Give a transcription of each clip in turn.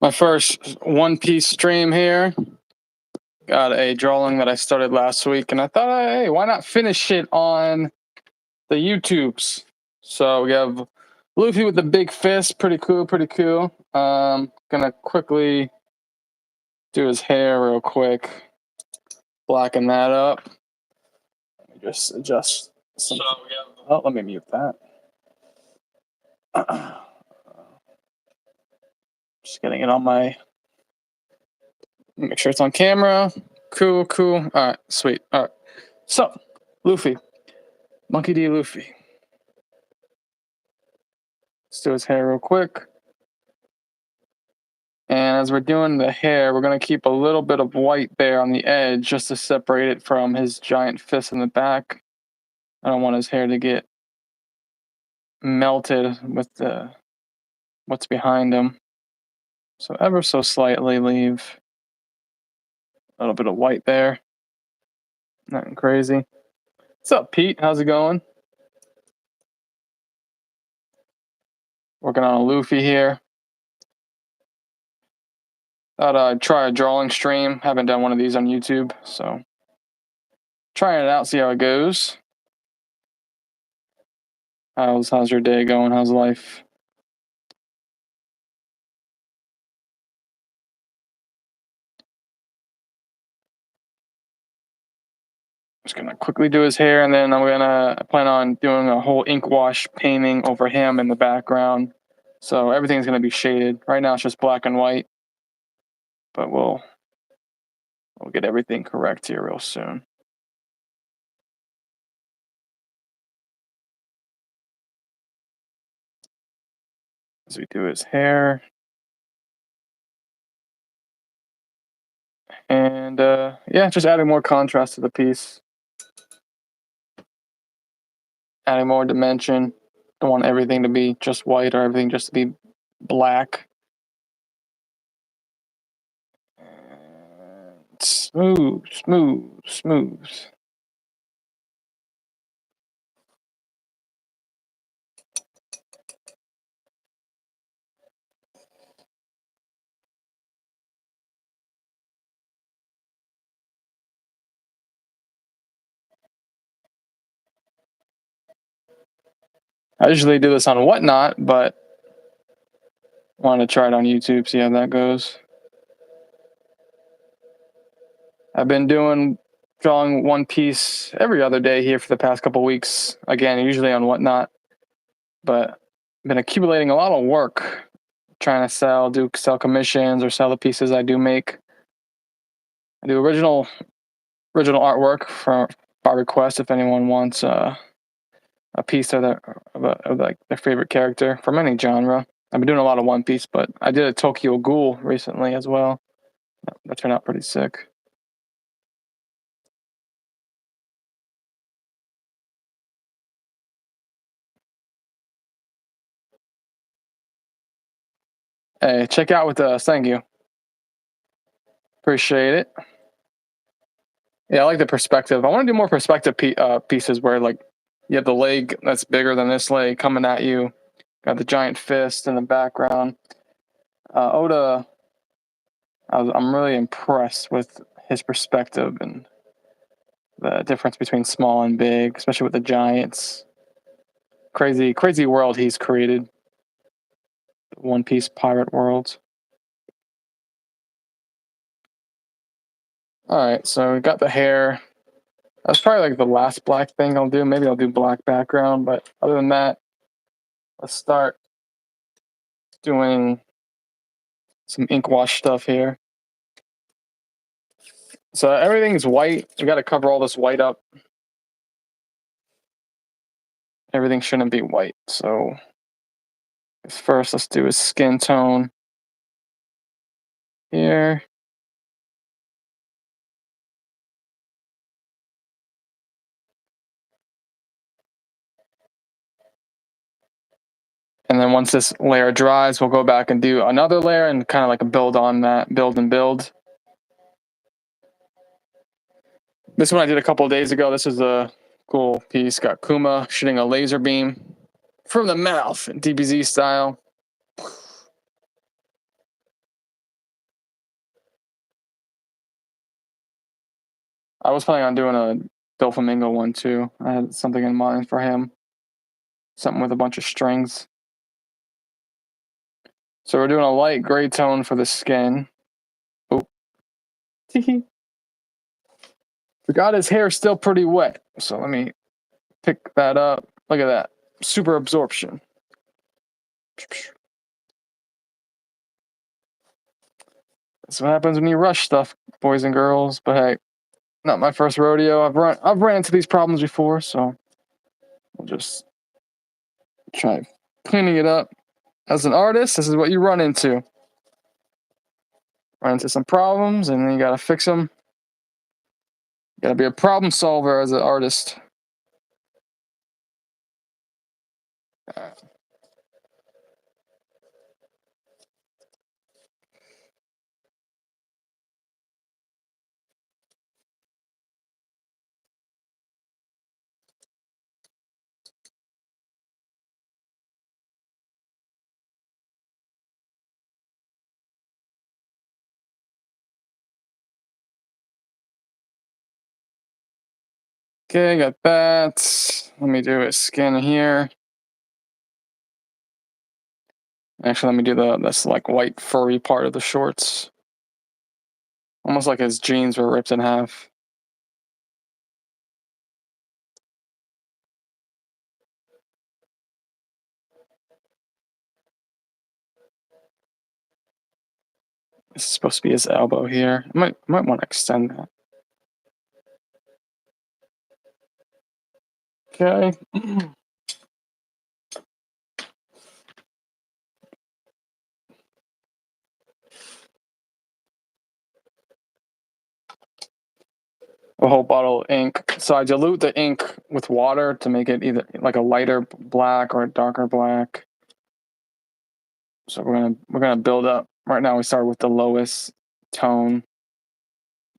My first One Piece stream here. Got a drawing that I started last week, and I thought, hey, why not finish it on the YouTubes? So we have Luffy with the big fist, pretty cool, pretty cool. Gonna quickly do his hair real quick, blacken that up. Let me just adjust some. Oh, let me mute that. Just getting it on my. Make sure it's on camera. Cool, cool. All right, sweet. All right. So, Luffy, Monkey D. Luffy. Let's do his hair real quick. And as we're doing the hair, we're going to keep a little bit of white there on the edge just to separate it from his giant fist in the back. I don't want his hair to get melted with what's behind him. So ever so slightly leave a little bit of white there. Nothing crazy. What's up, Pete? How's it going? Working on a Luffy here. Thought I'd try a drawing stream. Haven't done one of these on YouTube, so trying it out, see how it goes. How's your day going? How's life? Just gonna quickly do his hair, and then I'm gonna plan on doing a whole ink wash painting over him in the background. So everything's gonna be shaded. Right now it's just black and white, but we'll get everything correct here real soon. As we do his hair, and yeah, just adding more contrast to the piece, adding more dimension. Don't want everything to be just white or everything just to be black. And smooth, smooth, smooth. I usually do this on Whatnot, but want to try it on YouTube, see how that goes. I've been drawing One Piece every other day here for the past couple weeks. Again, usually on Whatnot, but I've been accumulating a lot of work trying to sell commissions or sell the pieces I do make. I do original artwork by request if anyone wants a piece of like their favorite character from any genre. I've been doing a lot of One Piece, but I did a Tokyo Ghoul recently as well. That turned out pretty sick. Hey, check out with us. Thank you. Appreciate it. Yeah, I like the perspective. I want to do more perspective pieces where like you have the leg that's bigger than this leg coming at you. Got the giant fist in the background. Oda, I'm really impressed with his perspective and the difference between small and big, especially with the giants. Crazy, crazy world he's created. The One Piece pirate world. All right, so we got the hair. That's probably like the last black thing I'll do. Maybe I'll do black background, but other than that, let's start doing some ink wash stuff here. So everything's white. We got to cover all this white up. Everything shouldn't be white. So first, let's do his skin tone here. And then once this layer dries, we'll go back and do another layer and kind of like build on that, build and build. This one I did a couple of days ago. This is a cool piece. Got Kuma shooting a laser beam from the mouth, DBZ style. I was planning on doing a Doflamingo one too. I had something in mind for him. Something with a bunch of strings. So we're doing a light gray tone for the skin. Oh. Forgot his hair's still pretty wet. So let me pick that up. Look at that. Super absorption. That's what happens when you rush stuff, boys and girls. But hey, not my first rodeo. I've ran into these problems before, so we'll just try cleaning it up. As an artist, this is what you run into. Run into some problems, and then you gotta fix them. You gotta be a problem solver as an artist. Okay, got that. Let me do a skin here. Actually, let me do this like white furry part of the shorts. Almost like his jeans were ripped in half. This is supposed to be his elbow here. I might want to extend that. Okay. A whole bottle of ink. So I dilute the ink with water to make it either like a lighter black or a darker black. So we're gonna build up. Right now we start with the lowest tone.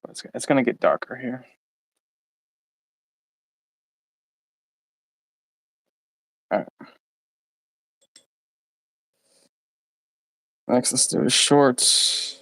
It's gonna get darker here. All right. Next, let's do the shorts.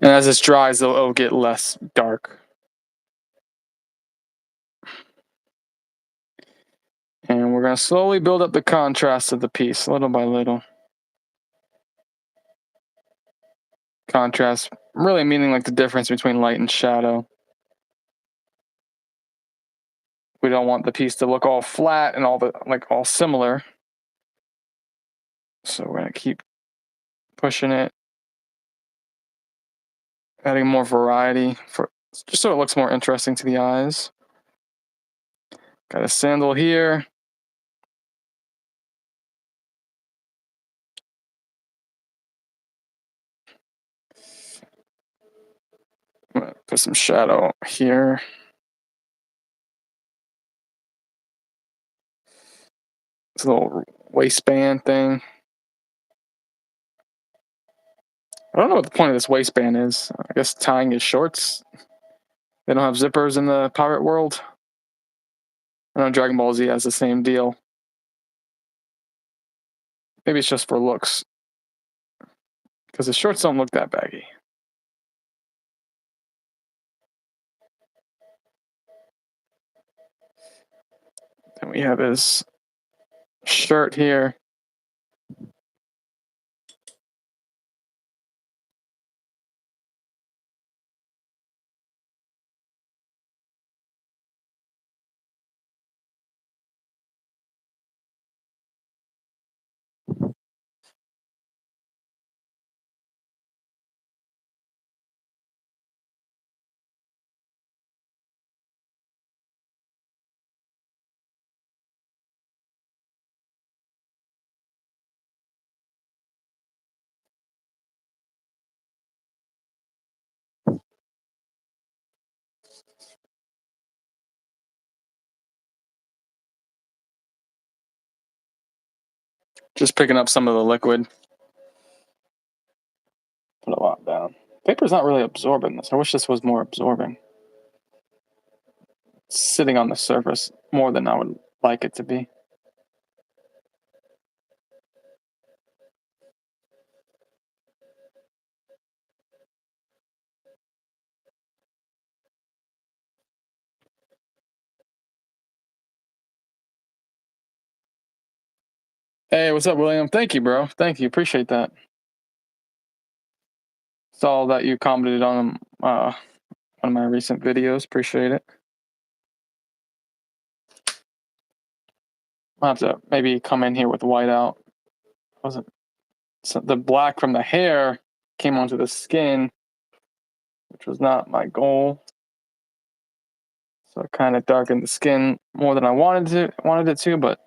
And as this dries, it'll get less dark. And we're gonna slowly build up the contrast of the piece, little by little. Contrast really meaning like the difference between light and shadow. We don't want the piece to look all flat and all similar. So we're gonna keep pushing it, adding more variety for just so it looks more interesting to the eyes. Got a sandal here. I'm gonna put some shadow here. This little waistband thing. I don't know what the point of this waistband is. I guess tying his shorts. They don't have zippers in the pirate world. I know Dragon Ball Z has the same deal. Maybe it's just for looks. Because the shorts don't look that baggy. Then we have his shirt here. Just picking up some of the liquid. Put a lot down. Paper's not really absorbing this. I wish this was more absorbing. It's sitting on the surface more than I would like it to be. Hey, what's up, William? Thank you, bro. Thank you. Appreciate that. Saw that you commented on one of my recent videos. Appreciate it. I'll have to maybe come in here with white out. Wasn't so the black from the hair came onto the skin, which was not my goal. So it kind of darkened the skin more than I wanted it to, but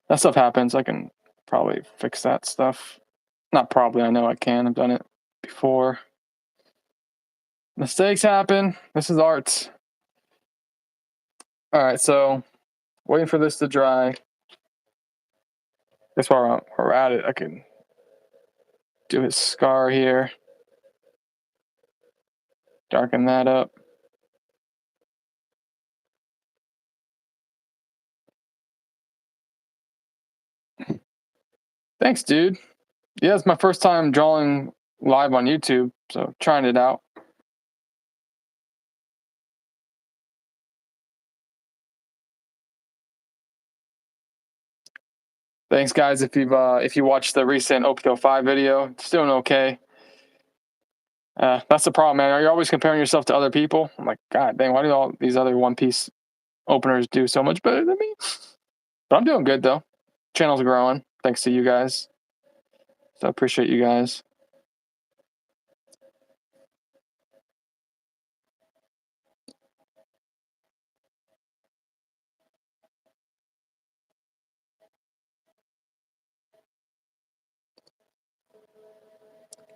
that stuff happens. I can probably fix that stuff. Not probably, I know I can. I've done it before. Mistakes happen. This is art. All right, so waiting for this to dry. Guess while we're at it, I can do his scar here. Darken that up. Thanks, dude. Yeah, it's my first time drawing live on YouTube, so trying it out. Thanks, guys. If you watched the recent OPO 5 video, it's doing okay. That's the problem, man. You're always comparing yourself to other people. I'm like, God dang, why do all these other One Piece openers do so much better than me? But I'm doing good though. Channel's growing thanks to you guys. So I appreciate you guys.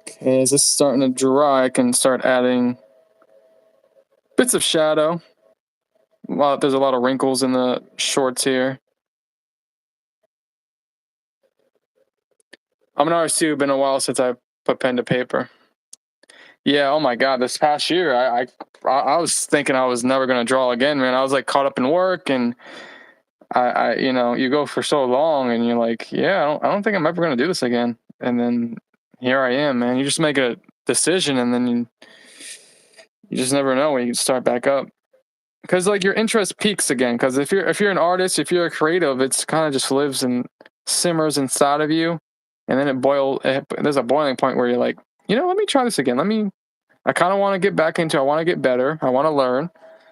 Okay, as this is starting to dry, I can start adding bits of shadow. Well, there's a lot of wrinkles in the shorts here. I'm an artist too. Been a while since I put pen to paper. Yeah. Oh my God. This past year, I was thinking I was never gonna draw again, man. I was like caught up in work, and you go for so long, and you're like, yeah, I don't think I'm ever gonna do this again. And then here I am, man. You just make a decision, and then you just never know when you can start back up. Because like your interest peaks again. Because if you're an artist, if you're a creative, it's kind of just lives and simmers inside of you, and then there's a boiling point where you're like, let me try this again. I kind of want to get back into. I want to get better. I want to learn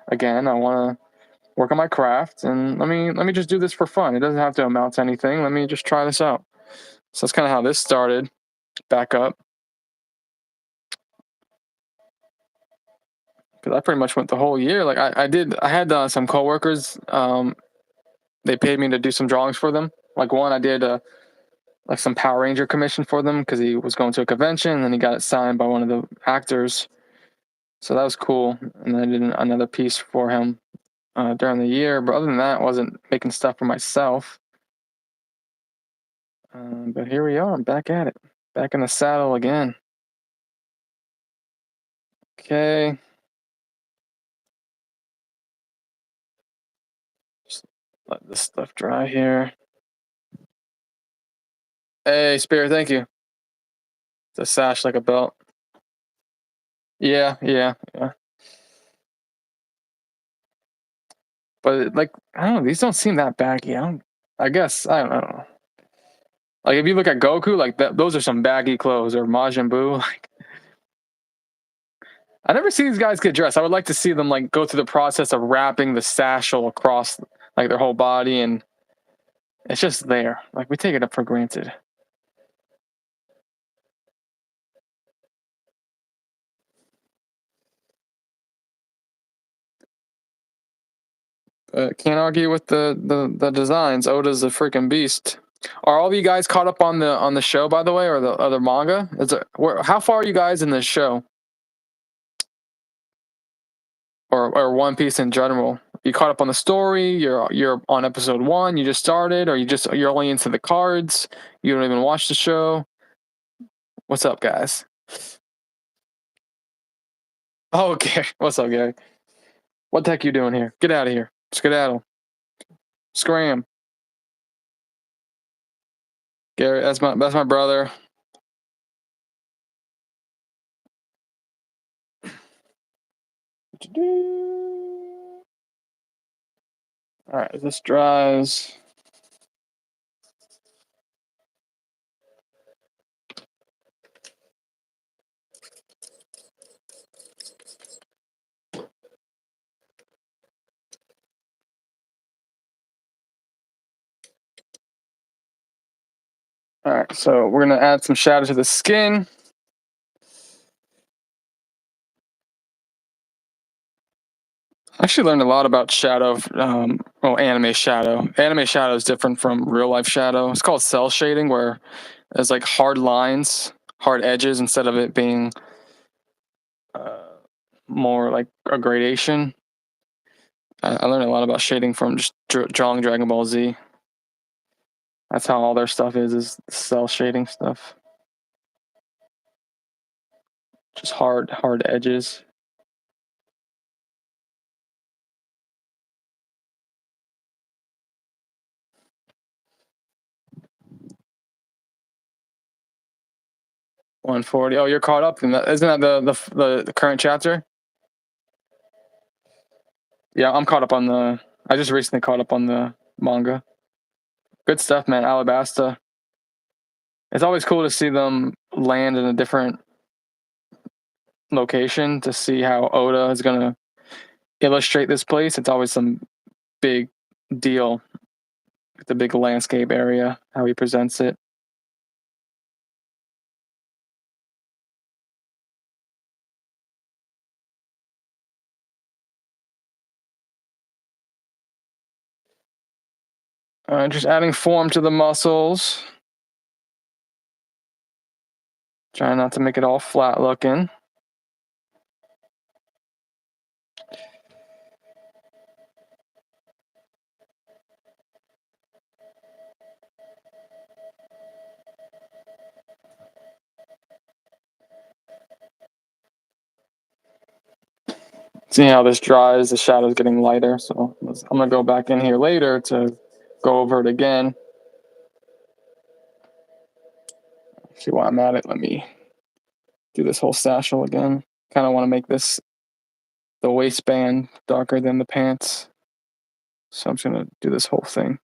again. I want to work on my craft, and let me just do this for fun. It doesn't have to amount to anything. Let me just try this out. So that's kind of how this started. Back up. Because I pretty much went the whole year. Like I had some coworkers. They paid me to do some drawings for them. Like one, I did like some Power Ranger commission for them because he was going to a convention, and then he got it signed by one of the actors. So that was cool. And then I did another piece for him during the year. But other than that, I wasn't making stuff for myself. But here we are. I'm back at it. Back in the saddle again. Okay. Just let this stuff dry here. Hey, Spirit, thank you. It's a sash like a belt. Yeah, yeah, yeah. But like, I don't know, these don't seem that baggy. I guess I don't know. Like if you look at Goku, like those are some baggy clothes, or Majin Buu. Like I never see these guys get dressed. I would like to see them like go through the process of wrapping the satchel across like their whole body, and it's just there. Like we take it up for granted. Can't argue with the designs. Oda's a freaking beast. Are all of you guys caught up on the show, by the way, or the other manga? How far are you guys in this show, or One Piece in general? You caught up on the story? You're on episode 1. You just started, or you're only into the cards? You don't even watch the show? What's up, guys? Oh, Gary. What's up, Gary? What the heck you doing here? Get out of here. Skedaddle. Scram. Gary, that's my brother. All right, this dries. All right, so we're gonna add some shadow to the skin. I actually learned a lot about shadow. Anime shadow. Anime shadow is different from real life shadow. It's called cell shading, where there's like hard lines, hard edges, instead of it being uh, more like a gradation. I learned a lot about shading from just drawing Dragon Ball Z. That's how all their stuff is cell shading stuff. Just hard edges. $140. Oh, you're caught up in that. Isn't that the current chapter? Yeah, I'm caught up on the. I just recently caught up on the manga. Good stuff, man. Alabasta. It's always cool to see them land in a different location to see how Oda is gonna illustrate this place. It's always some big deal. The big landscape area, how he presents it. Just adding form to the muscles. Trying not to make it all flat looking. Seeing how this dries, the shadow's getting lighter. So I'm gonna go back in here later to go over it again. See why I'm at it. Let me do this whole satchel again. Kind of want to make this the waistband darker than the pants. So I'm just gonna do this whole thing.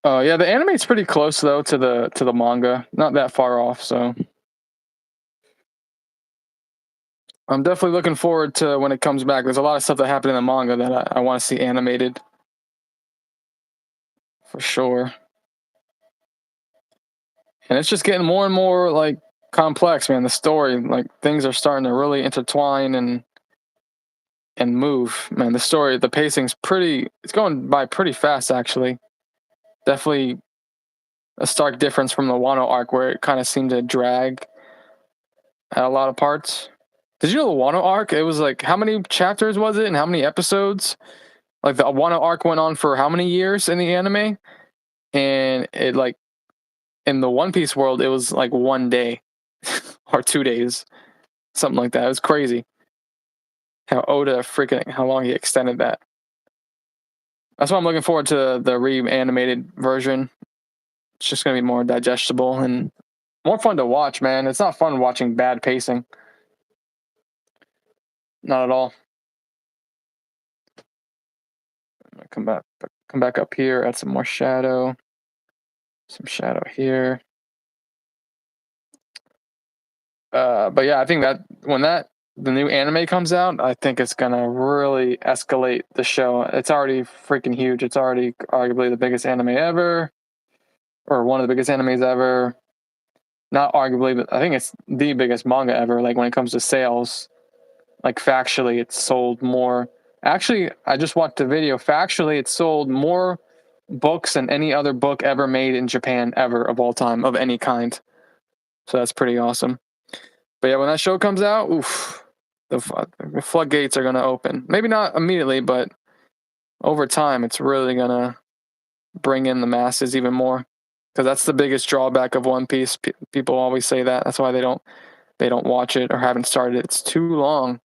Oh yeah, the anime's pretty close though to the manga. Not that far off, so I'm definitely looking forward to when it comes back. There's a lot of stuff that happened in the manga that I want to see animated. For sure. And it's just getting more and more like complex, man. The story, like things are starting to really intertwine and move. Man, the story, the pacing's it's going by pretty fast actually. Definitely a stark difference from the Wano arc where it kind of seemed to drag at a lot of parts. Did you know the Wano arc? It was like how many chapters was it and how many episodes? Like the Wano arc went on for how many years in the anime? And it like in the One Piece world, it was like one day or 2 days, something like that. It was crazy how Oda freaking how long he extended that. That's why I'm looking forward to the reanimated version. It's just gonna be more digestible and more fun to watch, man. It's not fun watching bad pacing. Not at all. Come back up here, add some more shadow. Some shadow here. But yeah, I think that when the new anime comes out, I think it's gonna really escalate the show. It's already freaking huge. It's already arguably the biggest anime ever, or one of the biggest animes ever. Not arguably, but I think it's the biggest manga ever. Like when it comes to sales, like factually, it's sold more. Actually, I just watched a video. Factually, it sold more books than any other book ever made in Japan ever of all time of any kind. So that's pretty awesome. But yeah, when that show comes out, oof, the floodgates are gonna open. Maybe not immediately, but over time, it's really gonna bring in the masses even more. Because that's the biggest drawback of One Piece. People always say that. That's why they don't watch it or haven't started it. It's too long.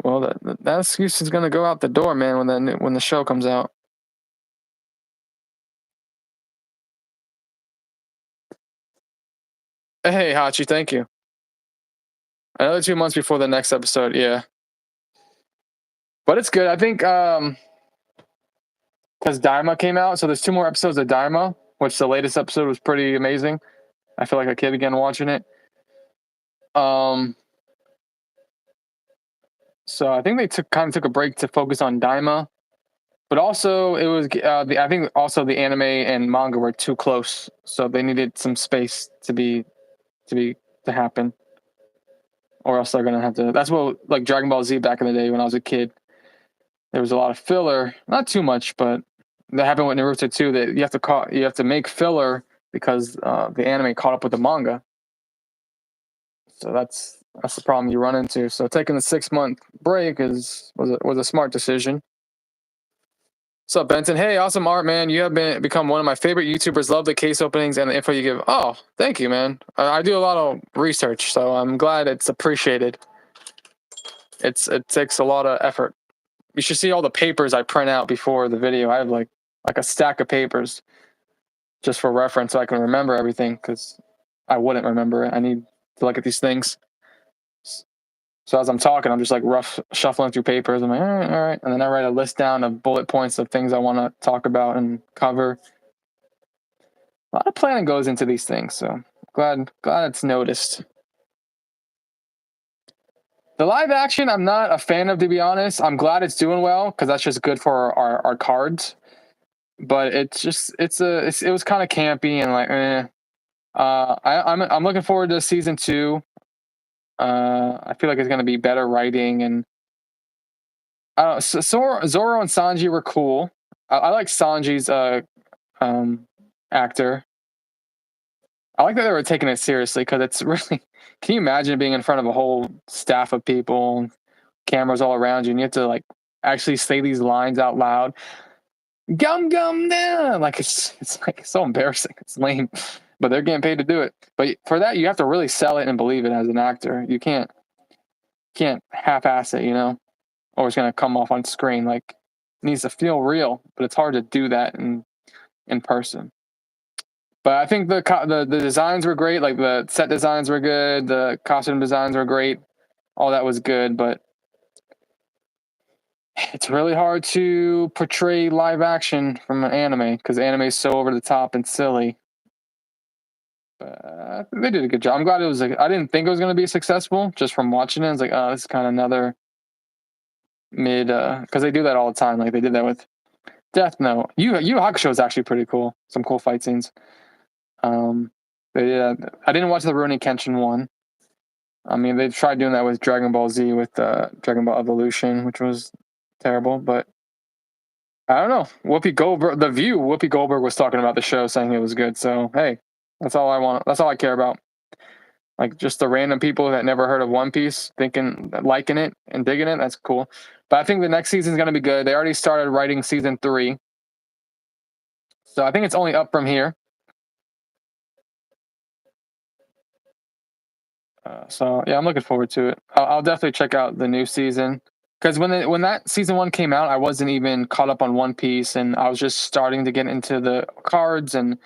Well, that excuse is gonna go out the door, man. When the show comes out. Hey, Hachi, thank you. Another 2 months before the next episode. Yeah, but it's good. I think because Daima came out, so there's 2 more episodes of Daima, which the latest episode was pretty amazing. I feel like a kid again watching it. Um, so I think they took a break to focus on Daima, but also it was I think also the anime and manga were too close, so they needed some space to be to happen, or else they're gonna have to. That's what like Dragon Ball Z back in the day when I was a kid. There was a lot of filler, not too much, but that happened with Naruto too. That you have to make filler because the anime caught up with the manga. So that's the problem you run into. So taking the 6 month break was a smart decision. What's up, Benton? Hey, awesome art, man. You have become one of my favorite YouTubers. Love the case openings and the info you give. Oh, thank you, man. I do a lot of research, so I'm glad it's appreciated. It takes a lot of effort. You should see all the papers I print out before the video. I have like a stack of papers just for reference, so I can remember everything because I wouldn't remember it. I need to look at these things. So as I'm talking, I'm just like rough shuffling through papers. I'm like, all right, and then I write a list down of bullet points of things I want to talk about and cover. A lot of planning goes into these things, so glad it's noticed. The live action, I'm not a fan of, to be honest. I'm glad it's doing well because that's just good for our cards. But it's just it was kind of campy and like, I'm looking forward to season 2. I feel like it's gonna be better writing and Zoro and Sanji were cool. I like Sanji's um, actor. I like that they were taking it seriously because it's really. Can you imagine being in front of a whole staff of people, and cameras all around you, and you have to like actually say these lines out loud? Gum gum down, like it's like so embarrassing. It's lame, but they're getting paid to do it. But for that, you have to really sell it and believe it as an actor. You can't half-ass it, or it's gonna come off on screen. Like it needs to feel real, but it's hard to do that in person. But I think the designs were great. Like the set designs were good. The costume designs were great. All that was good, but it's really hard to portray live action from an anime because anime is so over the top and silly. They did a good job. I'm glad it was. I didn't think it was going to be successful just from watching it. I was like, oh, this is kind of another mid. Because they do that all the time. Like they did that with Death Note. Yu Hakusho is actually pretty cool. Some cool fight scenes. But yeah, I didn't watch the Rurouni Kenshin one. I mean, they've tried doing that with Dragon Ball Z with Dragon Ball Evolution, which was terrible. But I don't know. Whoopi Goldberg, The View. Whoopi Goldberg was talking about the show, saying it was good. So hey, that's all I want. That's all I care about. Like just the random people that never heard of One Piece, liking it, and digging it. That's cool. But I think the next season is going to be good. They already started writing season 3, so I think it's only up from here. So yeah, I'm looking forward to it. I'll definitely check out the new season because when that season 1 came out, I wasn't even caught up on One Piece, and I was just starting to get into the cards, and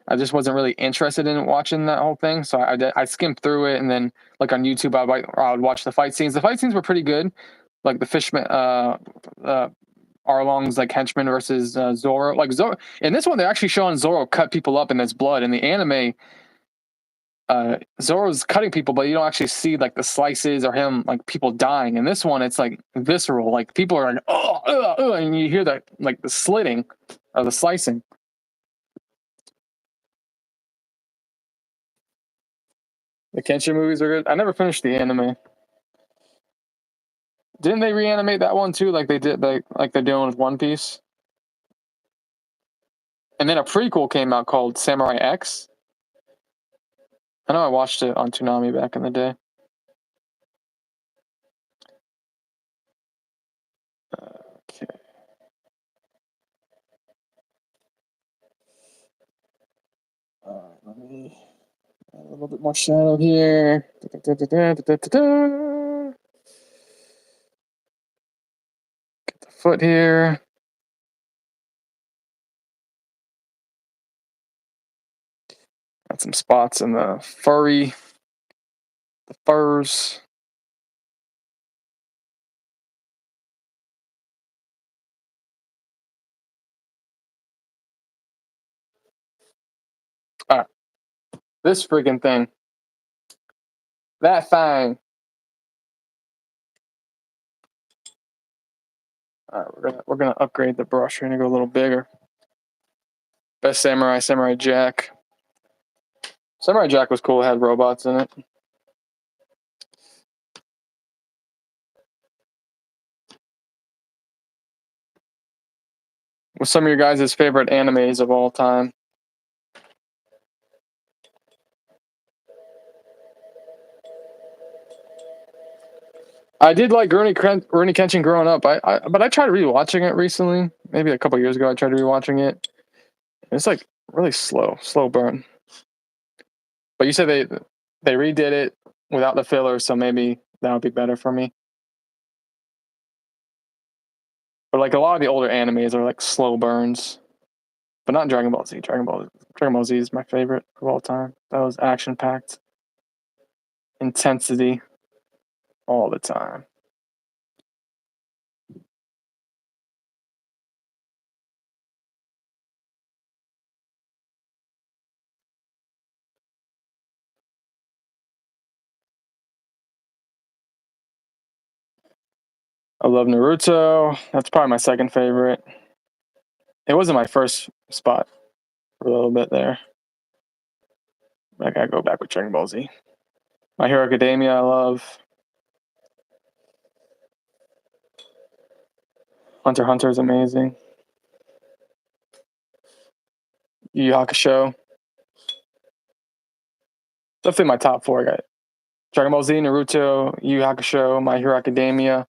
I just wasn't really interested in watching that whole thing. So I skimmed through it, and then like on YouTube, I would watch the fight scenes. The fight scenes were pretty good, like the fishman, Arlong's like henchman versus Zoro. Like Zoro in this one, they're actually showing Zoro cut people up and there's blood. In the anime, Zoro's cutting people, but you don't actually see like the slices or him like people dying. In this one, it's like visceral. Like people are like, oh, and you hear that like the slitting or the slicing. The Kenshin movies are good. I never finished the anime. Didn't they reanimate that one too, like they did, like they're doing with One Piece? And then a prequel came out called Samurai X. I know I watched it on Toonami back in the day. Okay. Let me add a little bit more shadow here. Get the foot here. Got some spots in the furs. All right, this freaking thing. That thing. All right, we're gonna upgrade the brush. We're gonna go a little bigger. Best Samurai Jack. Samurai Jack was cool. It had robots in it. What's some of your guys' favorite animes of all time? I did like Rurouni Kenshin growing up. But I tried rewatching it recently. Maybe a couple years ago, I tried rewatching it. It's like really slow burn. But you said they redid it without the filler, so maybe that would be better for me. But like a lot of the older animes are like slow burns, but not Dragon Ball Z. Dragon Ball Z is my favorite of all time. That was action packed, intensity all the time. I love Naruto. That's probably my second favorite. It wasn't my first spot for a little bit there. I gotta go back with Dragon Ball Z. My Hero Academia, I love. Hunter x Hunter is amazing. Yu Yu Hakusho. Definitely my top four. I got Dragon Ball Z, Naruto, Yu Yu Hakusho, My Hero Academia.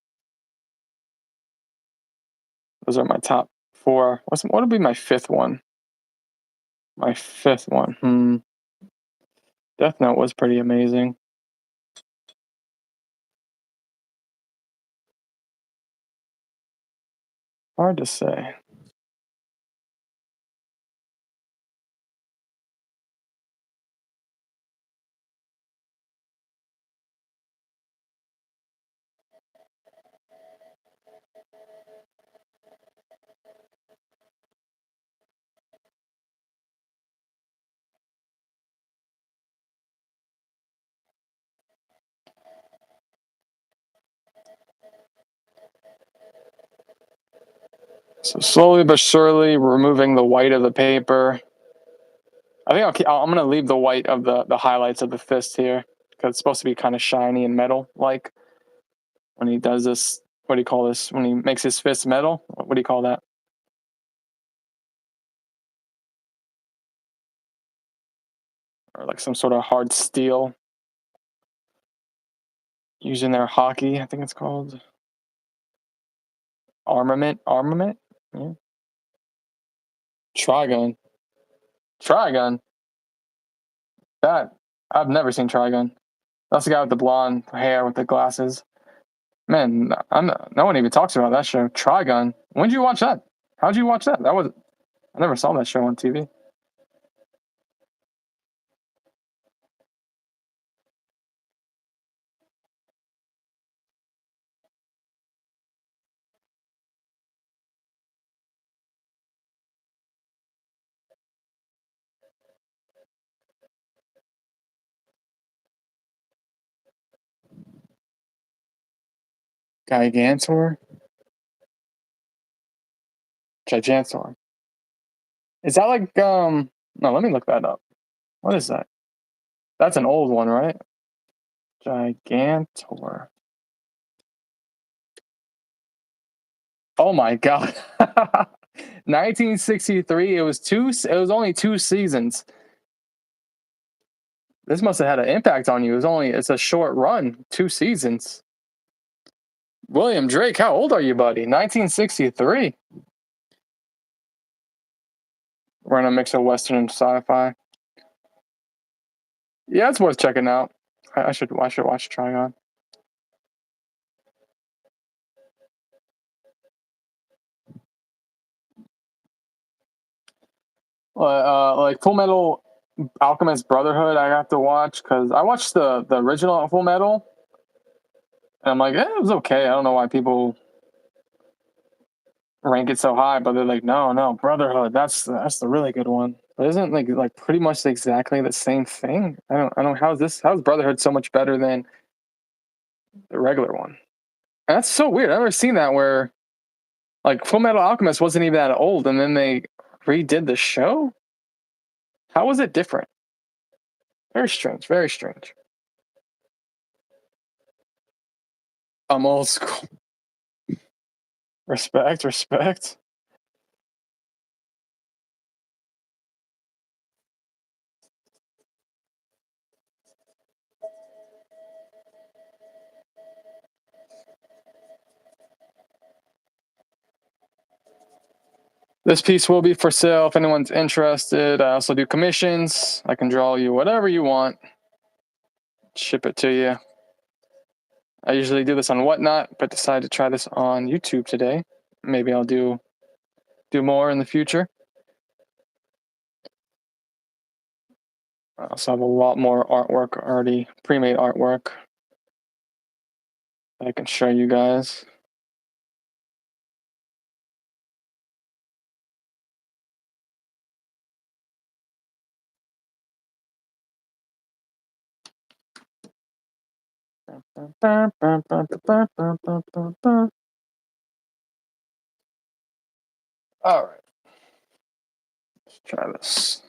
Those are my top four. What would be my fifth one? My fifth one. Death Note was pretty amazing. Hard to say. So slowly but surely removing the white of the paper. I think I'm gonna leave the white of the highlights of the fist here because it's supposed to be kind of shiny and metal like when he does this. What do you call this? When he makes his fist metal? What do you call that? Or like some sort of hard steel using their hockey. I think it's called armament. Armament. Yeah. Trigun. Trigun. That I've never seen Trigun. That's the guy with the blonde hair with the glasses. Man, no one even talks about that show. Trigun. When did you watch that? How'd you watch that? I never saw that show on TV. Gigantor? Gigantor. Is that like no, let me look that up. What is that? That's an old one, right? Gigantor. Oh my god. 1963. It was only 2 seasons. This must have had an impact on you. It's a short run, 2 seasons. William Drake, how old are you, buddy? 1963. We're gonna mix a Western and sci-fi. Yeah, it's worth checking out. I should watch Trigon. Like Full Metal Alchemist Brotherhood, I have to watch because I watched the original Full Metal, and I'm like, it was okay. I don't know why people rank it so high, but they're like, no, no, Brotherhood, that's the really good one. But isn't like pretty much exactly the same thing? I don't how's Brotherhood so much better than the regular one? And that's so weird. I've never seen that where like Full Metal Alchemist wasn't even that old, and then they redid the show. How was it different? Very strange. Very strange. I'm old school. Respect, respect. This piece will be for sale if anyone's interested. I also do commissions. I can draw you whatever you want, ship it to you. I usually do this on Whatnot, but decided to try this on YouTube today. Maybe I'll do more in the future. I also have a lot more artwork already, pre-made artwork that I can show you guys. All right, let's try this.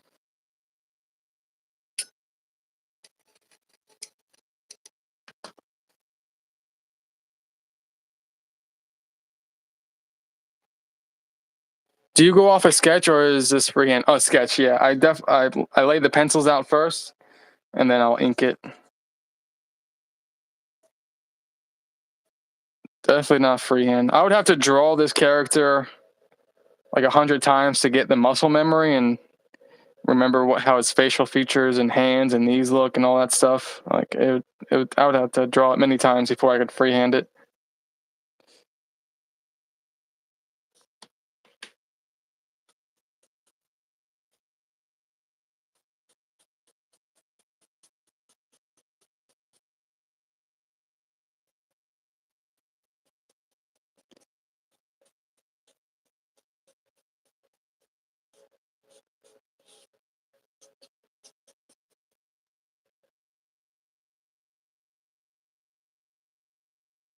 Do you go off a sketch or is this freehand? Oh, sketch. Yeah, I lay the pencils out first, and then I'll ink it. Definitely not freehand. I would have to draw this character like 100 times to get the muscle memory and remember how his facial features and hands and knees look and all that stuff. Like I would have to draw it many times before I could freehand it.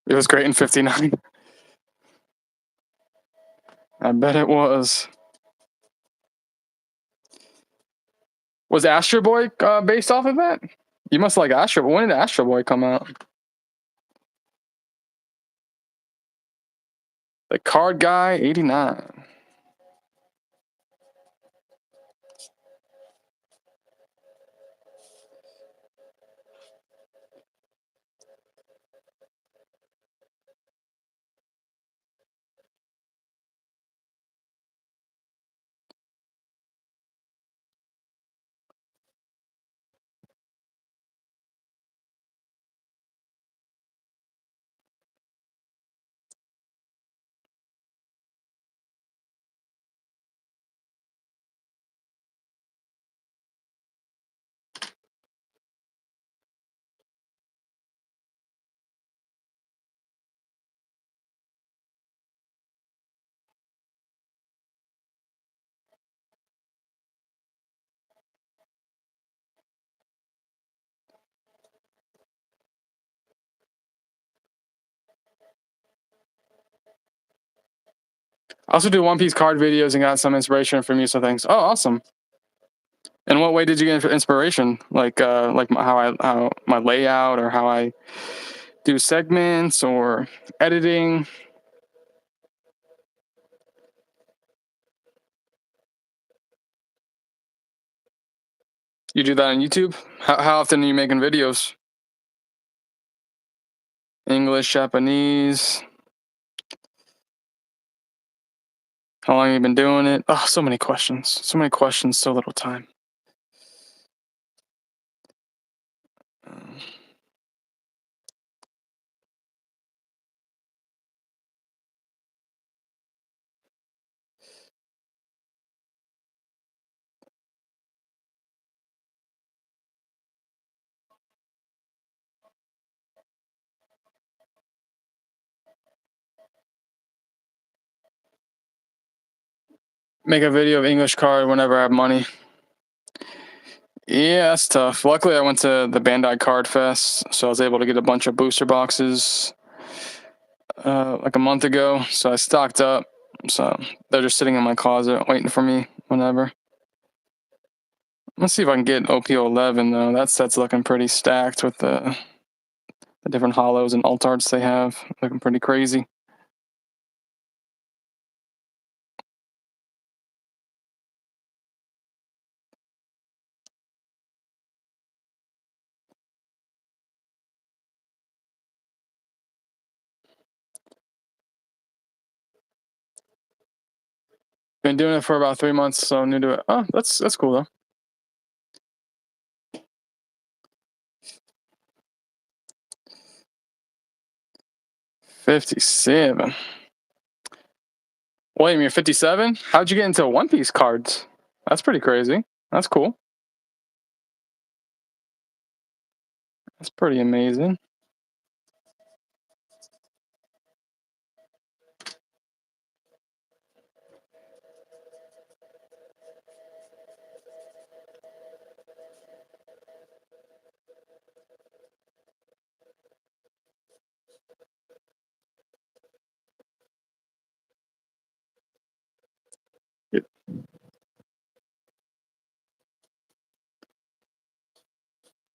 It was great in '59. I bet it was. Was Astro Boy based off of that? You must like Astro Boy. When did Astro Boy come out? The Card Guy '89. I also do One Piece card videos and got some inspiration from you. So thanks. Oh, awesome. In what way did you get inspiration? Like how my layout or how I do segments or editing? You do that on YouTube? How often are you making videos? English, Japanese? How long have you been doing it? Oh, so many questions. So many questions, so little time. Make a video of English card whenever I have money. Yeah, that's tough. Luckily, I went to the Bandai Card Fest, so I was able to get a bunch of booster boxes like a month ago. So I stocked up. So they're just sitting in my closet waiting for me whenever. Let's see if I can get OPO 11 though. That set's looking pretty stacked with the different hollows and alt arts they have. Looking pretty crazy. Been doing it for about 3 months, so I'm new to it. Oh, that's cool though. 57. William, you're 57? How'd you get into One Piece cards? That's pretty crazy. That's cool. That's pretty amazing.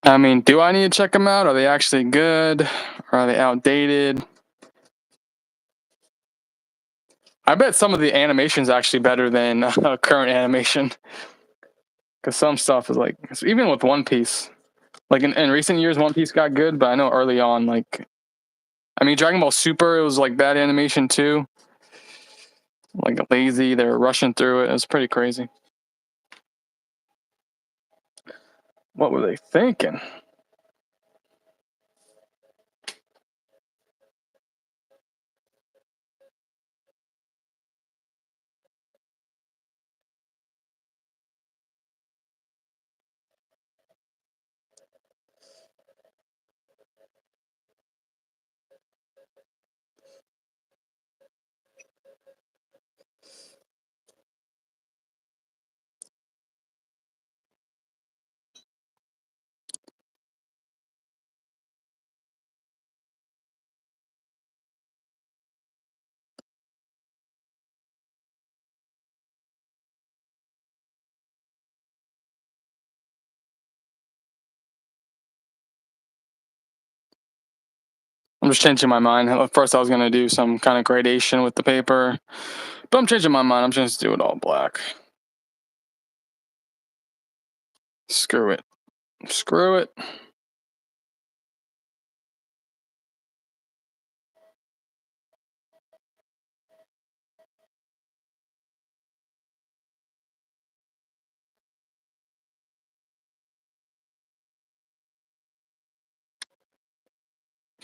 I mean, do I need to check them out? Are they actually good? Or are they outdated? I bet some of the animation's actually better than current animation. Because some stuff is like, even with One Piece, like in recent years, One Piece got good, but I know early on, like, I mean, Dragon Ball Super, it was like bad animation too. Like lazy, they were rushing through it. It was pretty crazy. What were they thinking? I'm just changing my mind. At first, I was gonna do some kind of gradation with the paper, but I'm changing my mind. I'm just gonna do it all black. Screw it. Screw it.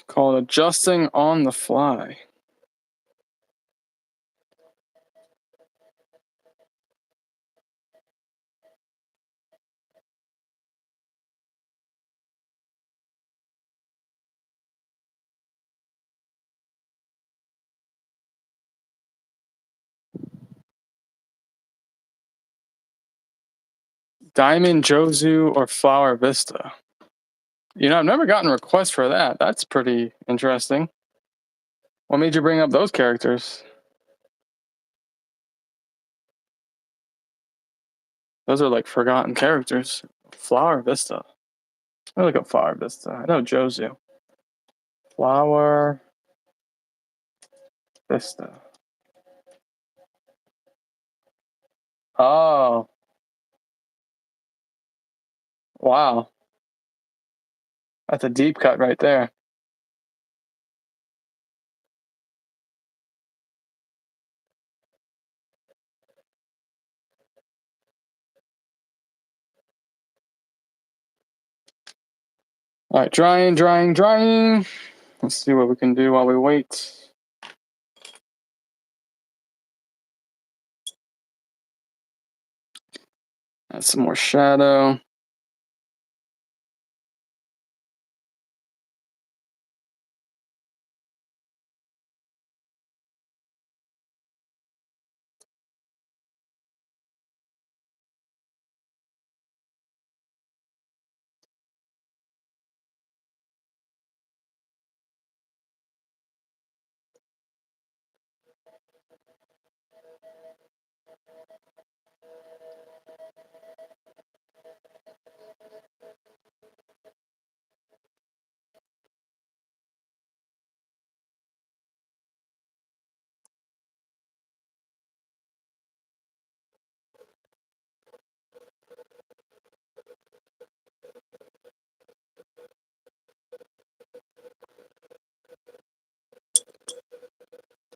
Called adjusting on the fly. Diamond Jozu or Flower Vista. You know, I've never gotten a request for that. That's pretty interesting. What made you bring up those characters? Those are like forgotten characters. Flower Vista. I look up Flower Vista. I know Jozu. Flower Vista. Oh, wow. That's a deep cut right there. All right, drying, drying, drying. Let's see what we can do while we wait. Add some more shadow.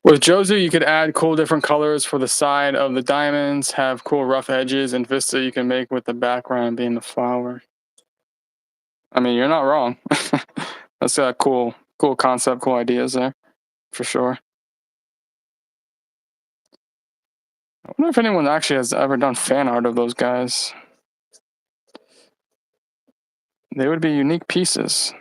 With Jozu, you could add cool different colors for the side of the diamonds, have cool rough edges, and Vista you can make with the background being the flower. I mean, you're not wrong. That's a cool concept, cool ideas there, for sure. I wonder if anyone actually has ever done fan art of those guys. They would be unique pieces.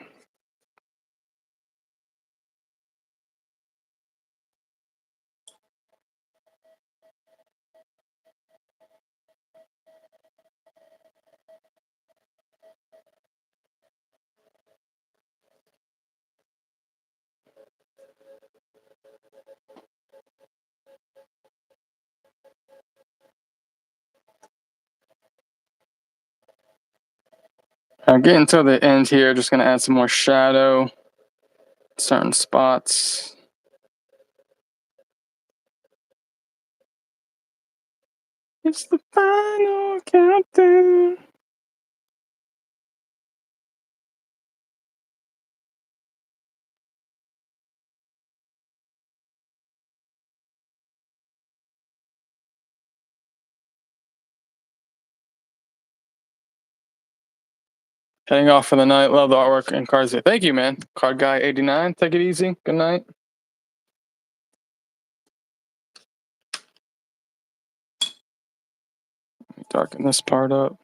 Getting to the end here, just gonna add some more shadow, certain spots. It's the final countdown. Heading off for the night. Love the artwork and cards here. Thank you, man. Card guy 89. Take it easy. Good night. Darken this part up.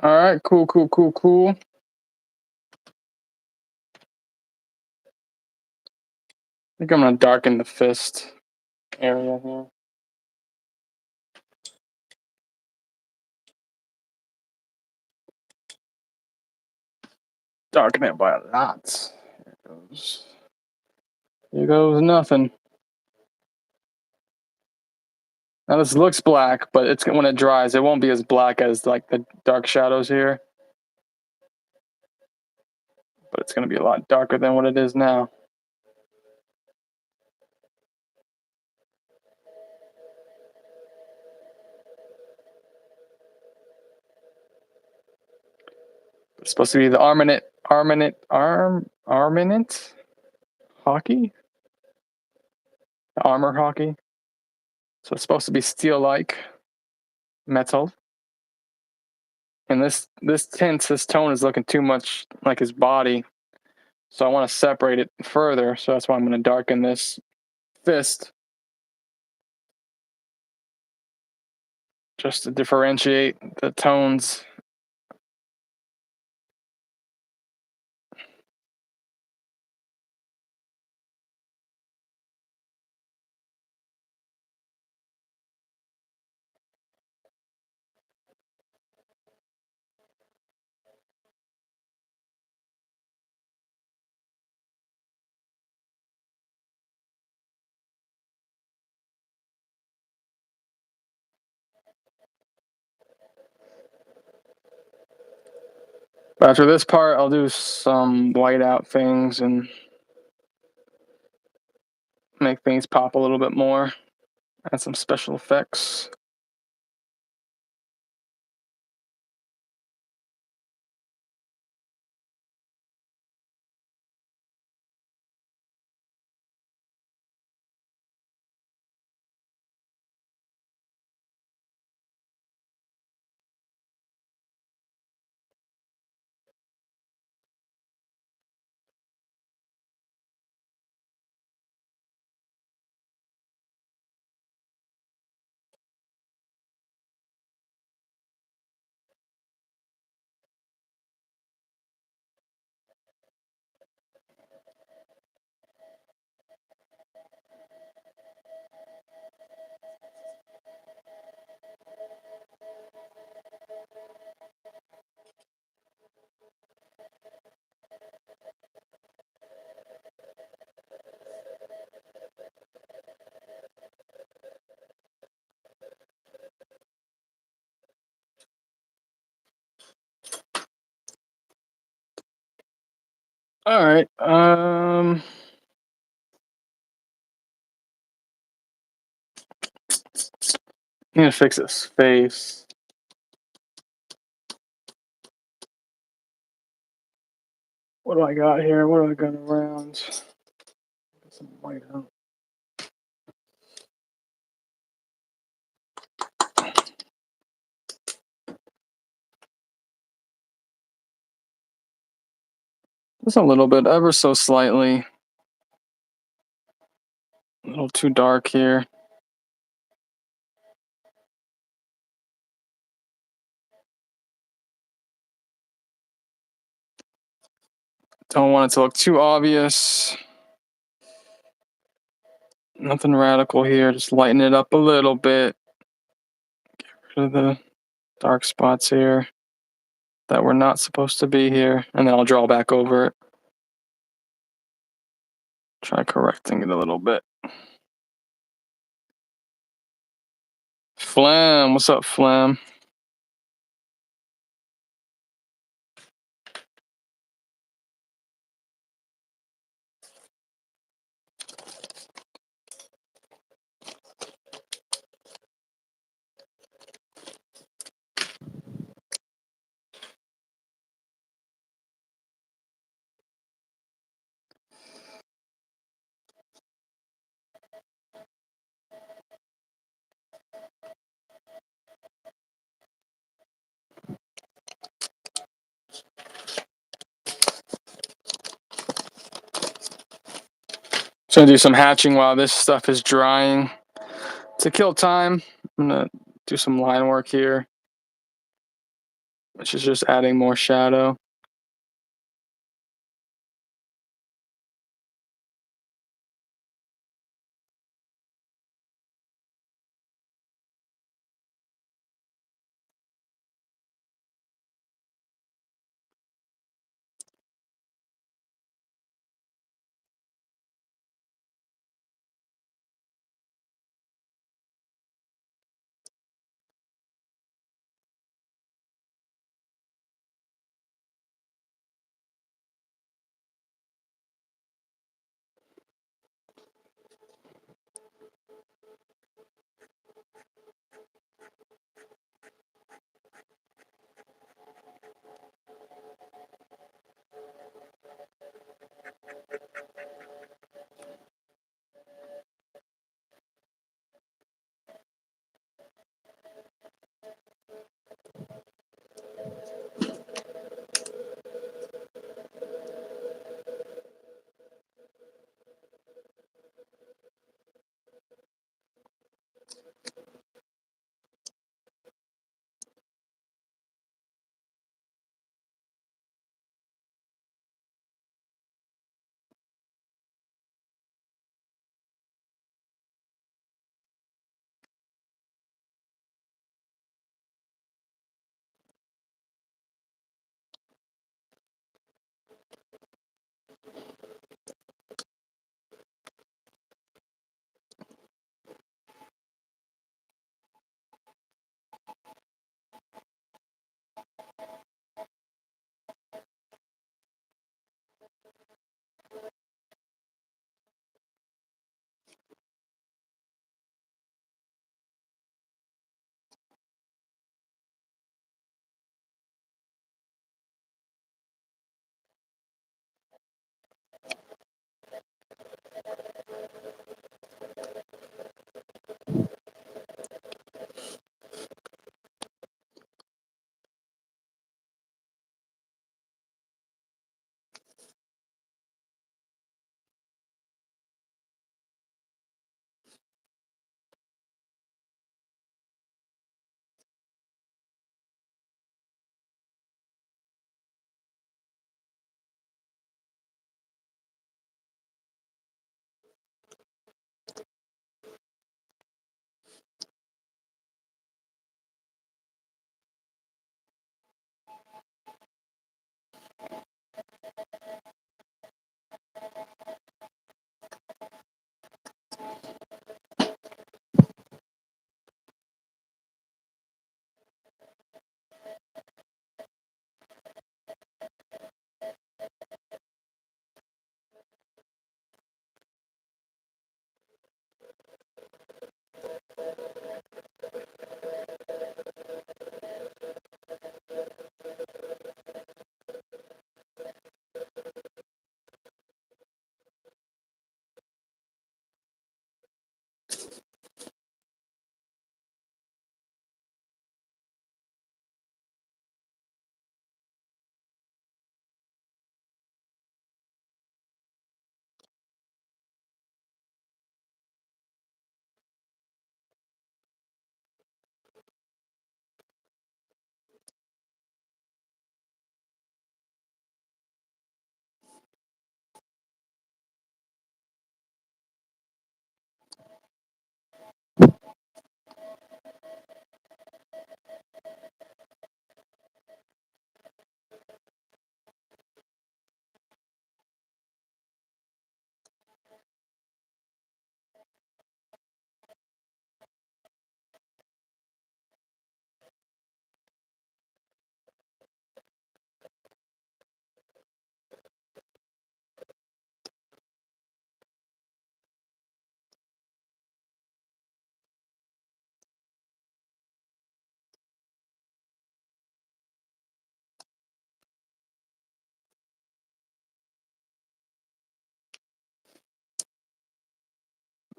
All right, cool. I think I'm gonna darken the fist area here. Darken it by a lot. Here goes. Here goes nothing. Now this looks black, but it's when it dries, it won't be as black as like the dark shadows here. But it's gonna be a lot darker than what it is now. It's supposed to be the armament hockey, armor hockey. So it's supposed to be steel-like metal. And this tone is looking too much like his body. So I want to separate it further. So that's why I'm going to darken this fist, just to differentiate the tones. But after this part, I'll do some whiteout things and make things pop a little bit more. Add some special effects. All right. I'm gonna fix this face. What do I got here? What do I got around? Get some white out. Just a little bit, ever so slightly. A little too dark here. Don't want it to look too obvious. Nothing radical here. Just lighten it up a little bit. Get rid of the dark spots here that were not supposed to be here. And then I'll draw back over it. Try correcting it a little bit. Flam, what's up, Flam? So I'm gonna do some hatching while this stuff is drying. To kill time, I'm gonna do some line work here, which is just adding more shadow.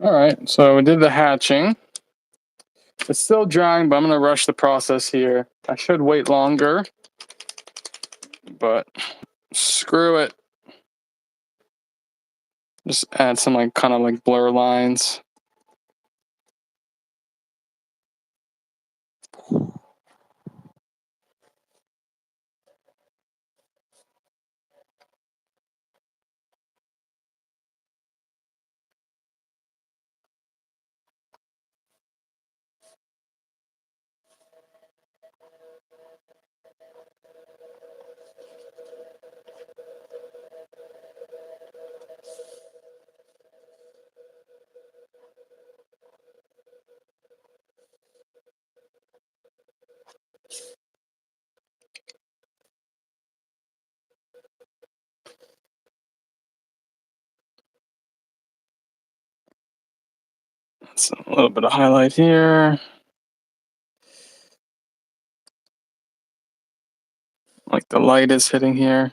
All right, so we did the hatching. It's still drying, but I'm gonna rush the process here. I should wait longer, but screw it. Just add some like kind of like blur lines. So a little bit of highlight here. Like the light is hitting here.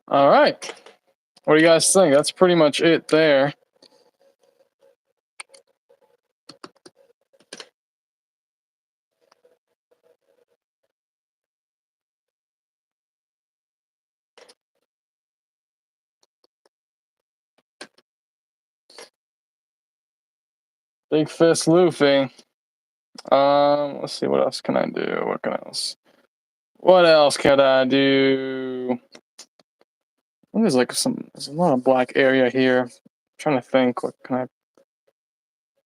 All right. What do you guys think? That's pretty much it there. Big Fist Luffy. Let's see, what else can I do? What else can I do? There's there's a lot of black area here. I'm trying to think, what can I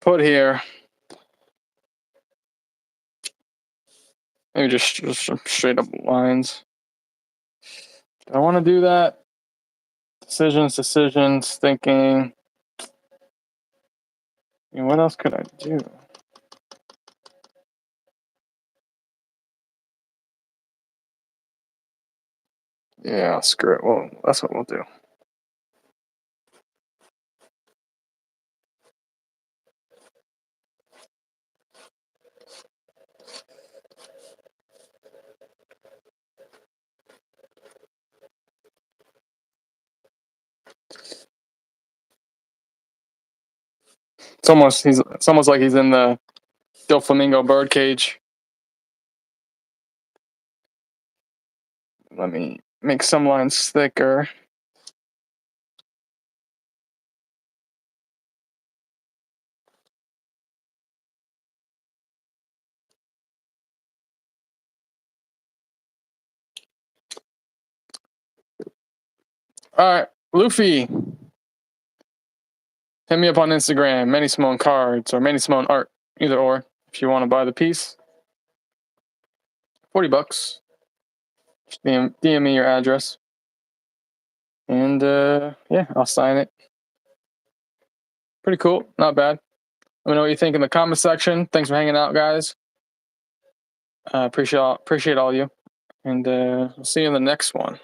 put here? Maybe just some straight up lines. Do I want to do that? Decisions, thinking. What else could I do? Yeah, screw it. Well, that's what we'll do. It's almost like he's in the Doflamingo bird cage. Let me make some lines thicker. All right, Luffy. Hit me up on Instagram, Many Simone Cards or Many Simone Art, either or. If you want to buy the piece, $40. Just DM me your address, and yeah, I'll sign it. Pretty cool, not bad. Let me know what you think in the comment section. Thanks for hanging out, guys. Appreciate all you, and we'll see you in the next one.